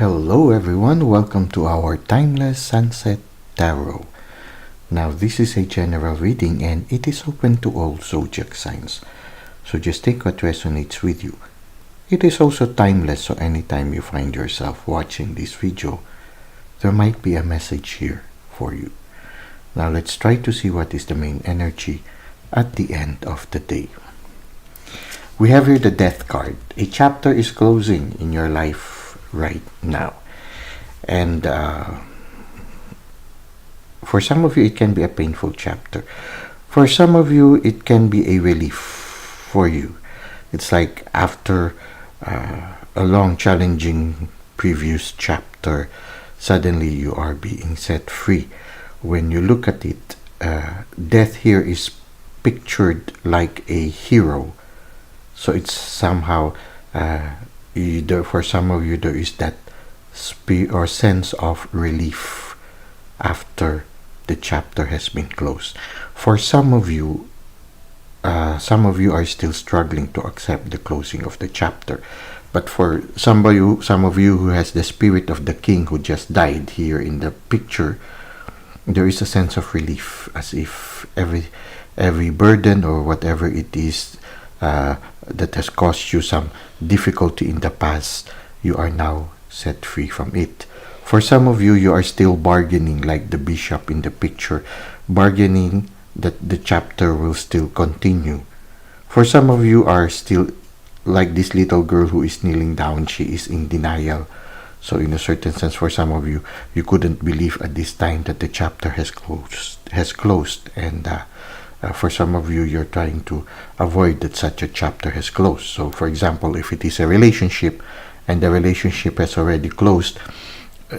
Hello everyone, welcome to our Timeless Sunset Tarot. Now this is a general reading and it is open to all zodiac signs. So just take what resonates with you. It is also timeless, so anytime you find yourself watching this video, there might be a message here for you. Now let's try to see what is the main energy at the end of the day. We have here the Death card. A chapter is closing in your life right now, and for some of you it can be a painful chapter. For some of you it can be a relief for you. It's like after a long challenging previous chapter, suddenly you are being set free. When you look at it, death here is pictured like a hero, so it's somehow for some of you there is that sense of relief after the chapter has been closed. For some of you are still struggling to accept the closing of the chapter, but for some of you who has the spirit of the king who just died here in the picture, there is a sense of relief, as if every burden or whatever it is that has caused you some difficulty in the past, you are now set free from it. For some of you, you are still bargaining, like the bishop in the picture, bargaining that the chapter will still continue. For some of you are still like this little girl who is kneeling down. She is in denial. So in a certain sense, for some of you, you couldn't believe at this time that the chapter has closed, and for some of you, you're trying to avoid that such a chapter has closed. So for example, if it is a relationship and the relationship has already closed,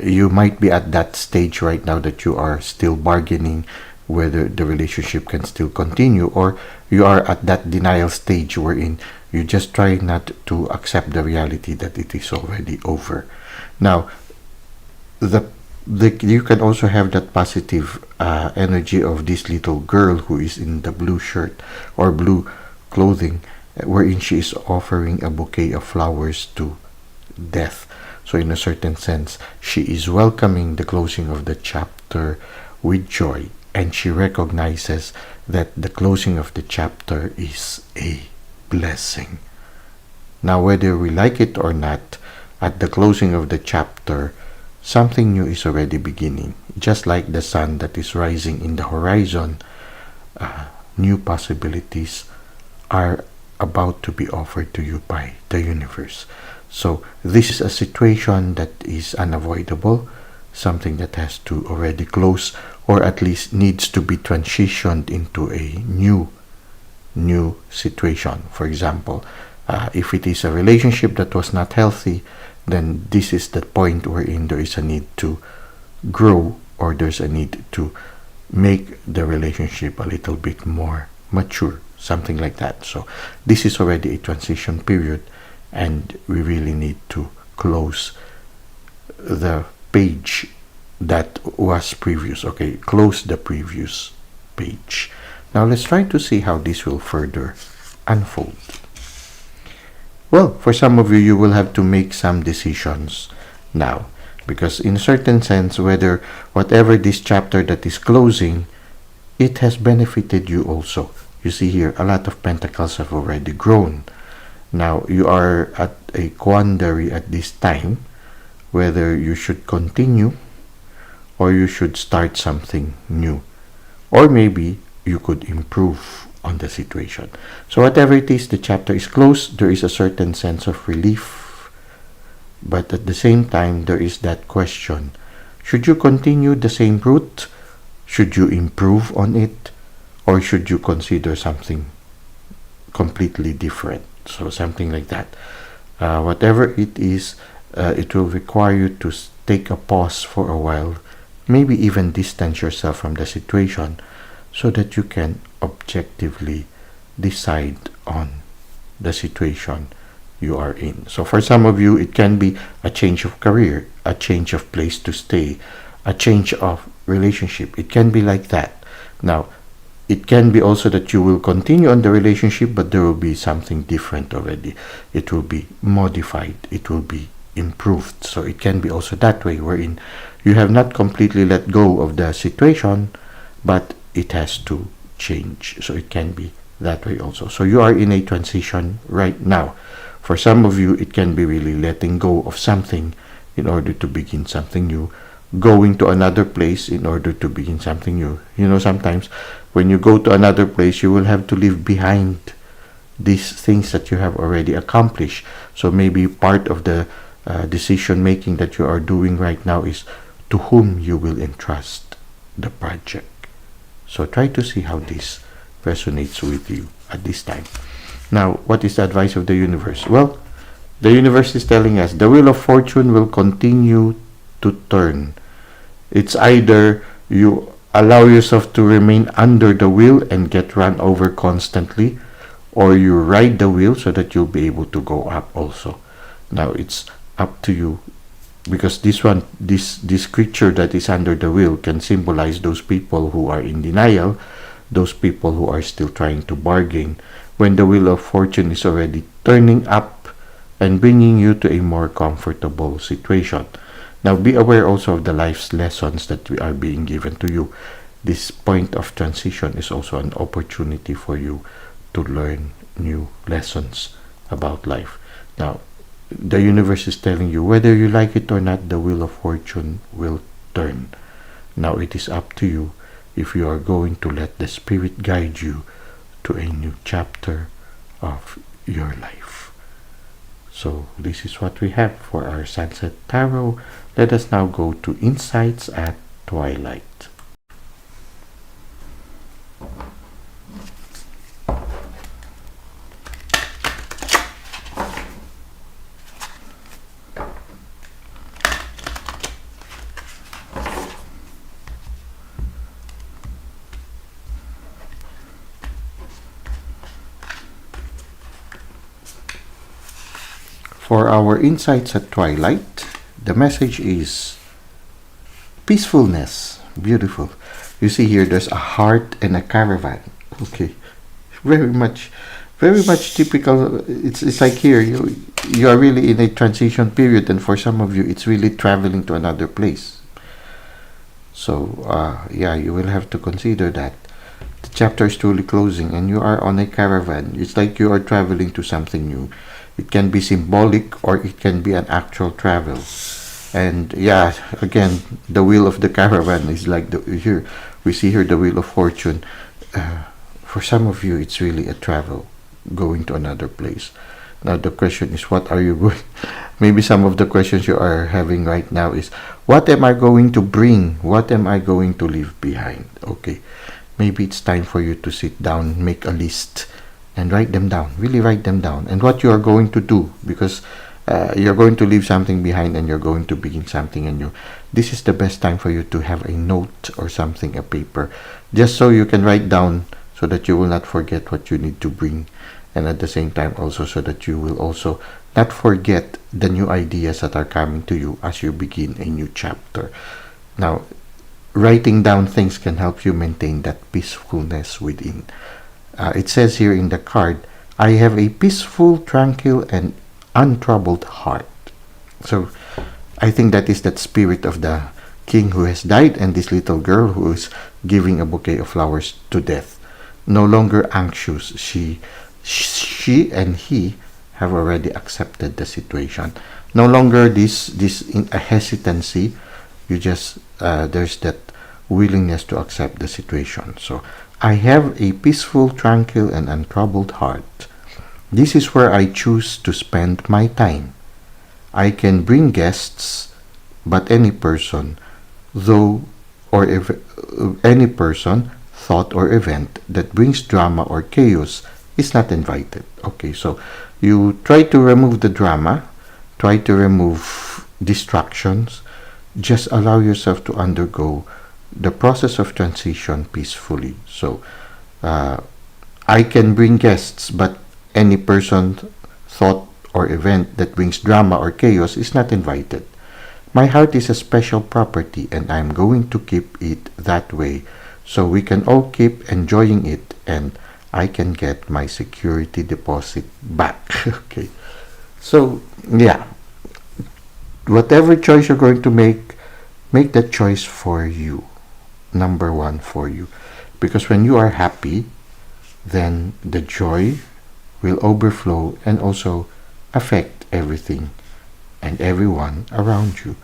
you might be at that stage right now that you are still bargaining whether the relationship can still continue, or you are at that denial stage wherein you just try not to accept the reality that it is already over. Now, you can also have that positive energy of this little girl who is in the blue shirt or blue clothing, wherein she is offering a bouquet of flowers to death. So in a certain sense, she is welcoming the closing of the chapter with joy, and she recognizes that the closing of the chapter is a blessing. Now, whether we like it or not, at the closing of the chapter, something new is already beginning. Just like the sun that is rising in the horizon, new possibilities are about to be offered to you by the universe. So this is a situation that is unavoidable, something that has to already close, or at least needs to be transitioned into a new situation. For example, if it is a relationship that was not healthy, then this is the point wherein there is a need to grow, or there's a need to make the relationship a little bit more mature, something like that. So this is already a transition period, and we really need to close the page that was previous. Okay, close the previous page. Now let's try to see how this will further unfold. Well, for some of you, you will have to make some decisions now, because in a certain sense, whatever this chapter that is closing, it has benefited you also. You see here, a lot of pentacles have already grown. Now, you are at a quandary at this time, whether you should continue or you should start something new, or maybe you could improve on the situation. So whatever it is, the chapter is closed. There is a certain sense of relief, but at the same time there is that question: should you continue the same route? Should you improve on it, or should you consider something completely different? So something like that. Whatever it is, it will require you to take a pause for a while, maybe even distance yourself from the situation, so that you can objectively decide on the situation you are in. So for some of you, it can be a change of career, a change of place to stay, a change of relationship. It can be like that. Now, it can be also that you will continue on the relationship, but there will be something different already. It will be modified. It will be improved. So it can be also that way, wherein you have not completely let go of the situation, but it has to change. So it can be that way also. So you are in a transition right now. For some of you, it can be really letting go of something in order to begin something new, going to another place in order to begin something new. You know, sometimes when you go to another place, you will have to leave behind these things that you have already accomplished. So maybe part of the decision making that you are doing right now is to whom you will entrust the project. So try to see how this resonates with you at this time. Now, what is the advice of the universe? Well, the universe is telling us the wheel of fortune will continue to turn. It's either you allow yourself to remain under the wheel and get run over constantly, or you ride the wheel so that you'll be able to go up also. Now it's up to you, because this creature that is under the wheel can symbolize those people who are in denial, those people who are still trying to bargain, when the wheel of fortune is already turning up and bringing you to a more comfortable situation. Now be aware also of the life's lessons that we are being given to you. This point of transition is also an opportunity for you to learn new lessons about life. Now, the universe is telling you, whether you like it or not, the wheel of fortune will turn. Now it is up to you if you are going to let the spirit guide you to a new chapter of your life. So this is what we have for our Sunset Tarot. Let us now go to Insights at Twilight. For our Insights at Twilight, the message is peacefulness. Beautiful. You see here, there's a heart and a caravan. Okay, very much typical. It's like here you are really in a transition period, and for some of you, it's really traveling to another place. So yeah, you will have to consider that the chapter is truly closing, and you are on a caravan. It's like you are traveling to something new. It can be symbolic or it can be an actual travel. And yeah, again, the wheel of the caravan is like here we see here the wheel of fortune. For some of you, it's really a travel, going to another place. Now the question is, what are you going? Maybe some of the questions you are having right now is, what am I going to bring? What am I going to leave behind? Okay, maybe it's time for you to sit down, make a list, and write them down. Really write them down, and what you are going to do, because you're going to leave something behind and you're going to begin something anew. This is the best time for you to have a note or something, a paper, just so you can write down, so that you will not forget what you need to bring, and at the same time also so that you will also not forget the new ideas that are coming to you as you begin a new chapter. Now, writing down things can help you maintain that peacefulness within. It says here in the card, I have a peaceful, tranquil, and untroubled heart. So I think that is that spirit of the king who has died and this little girl who is giving a bouquet of flowers to death. No longer anxious. She and he have already accepted the situation. No longer this a hesitancy. You just there's that willingness to accept the situation. So I have a peaceful, tranquil, and untroubled heart. This is where I choose to spend my time. I can bring guests, but any person, any person, thought, or event that brings drama or chaos is not invited. Okay, so you try to remove the drama, try to remove distractions, just allow yourself to undergo the process of transition peacefully. So I can bring guests, but any person, thought, or event that brings drama or chaos is not invited. My heart is a special property, and I'm going to keep it that way so we can all keep enjoying it, and I can get my security deposit back. Okay, so yeah, whatever choice you're going to make that choice for you. Number one, for you. Because when you are happy, then the joy will overflow and also affect everything and everyone around you.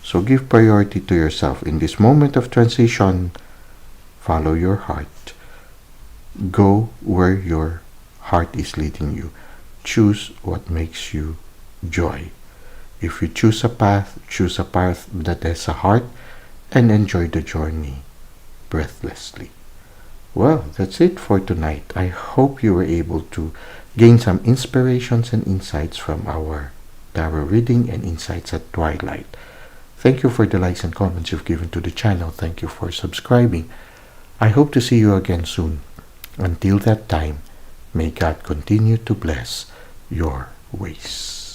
So give priority to yourself. In this moment of transition, follow your heart. Go where your heart is leading you. Choose what makes you joy. If you choose a path that has a heart, and enjoy the journey breathlessly. Well, that's it for tonight. I hope you were able to gain some inspirations and insights from our tarot reading and insights at twilight. Thank you for the likes and comments you've given to the channel. Thank you for subscribing. I hope to see you again soon. Until that time, may God continue to bless your ways.